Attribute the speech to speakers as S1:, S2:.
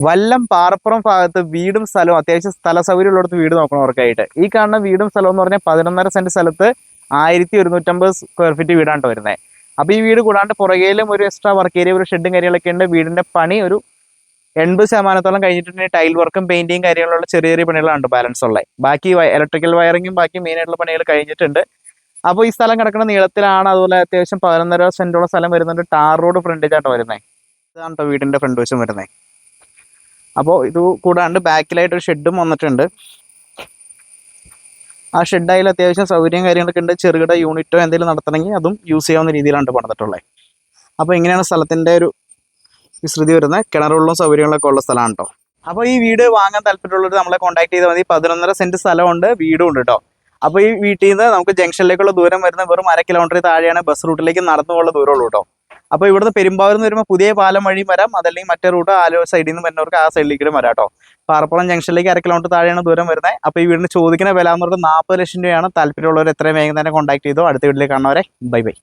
S1: വല്ലം പാറപ്പുറം ഭാഗത്ത് വീടും സ്ഥലവും അത്യാവശ്യം സ്ഥല സൗകര്യം ഉള്ളിടത്ത് വീട് നോക്കണവർക്കായിട്ട് ഈ കാണുന്ന വീടും സ്ഥലം എന്ന് പറഞ്ഞാൽ 11.5 സെന്റ് സ്ഥലത്ത് 1150 സ്ക്വയർ ഫീറ്റ് വീടാണ് വരുന്നത്. അപ്പോൾ ഈ വീട് കൂടാണ്ട് പുറകേലും ഒരു എക്സ്ട്രാ വർക്ക് ഏരിയ, ഒരു ഷെഡും കാര്യങ്ങളൊക്കെ ഉണ്ട്. വീടിന്റെ പണി ഒരു 80% കഴിഞ്ഞിട്ടുണ്ടെങ്കിൽ ടൈൽ വർക്കും പെയിന്റിങ് കാര്യങ്ങളുള്ള ചെറിയ ചെറിയ പണികളാണ് ബാലൻസ് ഉള്ളത്. ബാക്കി ഇലക്ട്രിക്കൽ വയറിങ്ങും ബാക്കി മെയിൻ ആയിട്ടുള്ള പണികൾ കഴിഞ്ഞിട്ടുണ്ട്. അപ്പോൾ ഈ സ്ഥലം കിടക്കുന്ന നീളത്തിലാണ്. അതുപോലെ അത്യാവശ്യം 11.5 സെന്റോളം സ്ഥലം വരുന്നുണ്ട്. ടാർ റോഡ് ഫ്രണ്ടേജ് ആട്ടോ വരുന്നത്. ഇതാണ് കേട്ടോ വീടിന്റെ ഫ്രണ്ട് വശം വരുന്നത്. അപ്പോൾ ഇത് കൂടാണ്ട് ബാക്കിലായിട്ട് ഒരു ഷെഡും വന്നിട്ടുണ്ട്. ആ ഷെഡായാലും അത്യാവശ്യം സൗകര്യം കാര്യങ്ങളൊക്കെ ഉണ്ട്. ചെറുകിട യൂണിറ്റോ എന്തെങ്കിലും നടത്തണമെങ്കിൽ അതും യൂസ് ചെയ്യാവുന്ന രീതിയിലാണ് പണിതിട്ടുള്ളത്. അപ്പോൾ ഇങ്ങനെയാണ് സ്ഥലത്തിൻ്റെ ഒരു വിസ്തൃതി വരുന്നത്. കിണറുള്ള സൗകര്യങ്ങളൊക്കെ ഉള്ള സ്ഥലമാണ് കേട്ടോ. അപ്പോൾ ഈ വീട് വാങ്ങാൻ താല്പര്യമുള്ളവർ നമ്മളെ കോൺടാക്ട് ചെയ്താൽ മതി. 11.5 സെന്റ് സ്ഥലമുണ്ട്, വീടും ഉണ്ട് കേട്ടോ. അപ്പോൾ ഈ വീട്ടിൽ നിന്ന് നമുക്ക് ജംഗ്ഷനിലേക്കുള്ള ദൂരം വരുന്ന വെറും 1/2 കിലോമീറ്റർ താഴെയാണ്. ബസ് റൂട്ടിലേക്ക് നടന്നു പോകുന്ന ദൂരമുള്ളൂ കേട്ടോ. അപ്പോൾ ഇവിടുന്ന് പെരുമ്പാവൂരിൽ നിന്ന് വരുമ്പോൾ പുതിയ പാലം വഴി വരാം. അതല്ലെങ്കിൽ മറ്റേ റൂട്ട് ആലുവ സൈഡിൽ നിന്ന് വരുന്നവർക്ക് ആ സൈഡിലേക്കും വരാം കേട്ടോ. പാറപ്പുറം ജംഗ്ഷനിലേക്ക് 1/2 കിലോമീറ്റർ താഴെയാണ് ദൂരം വരുന്നത്. അപ്പോൾ ഈ വീടിന് ചോദിക്കുന്ന വില എന്ന് പറഞ്ഞാൽ 40 ലക്ഷം രൂപയാണ്. താല്പര്യമുള്ളവർ എത്രയും വേഗം തന്നെ കോൺടാക്ട് ചെയ്തോ. അടുത്ത വീട്ടിലേക്ക് കാണുന്നവരെ ബൈ ബൈ.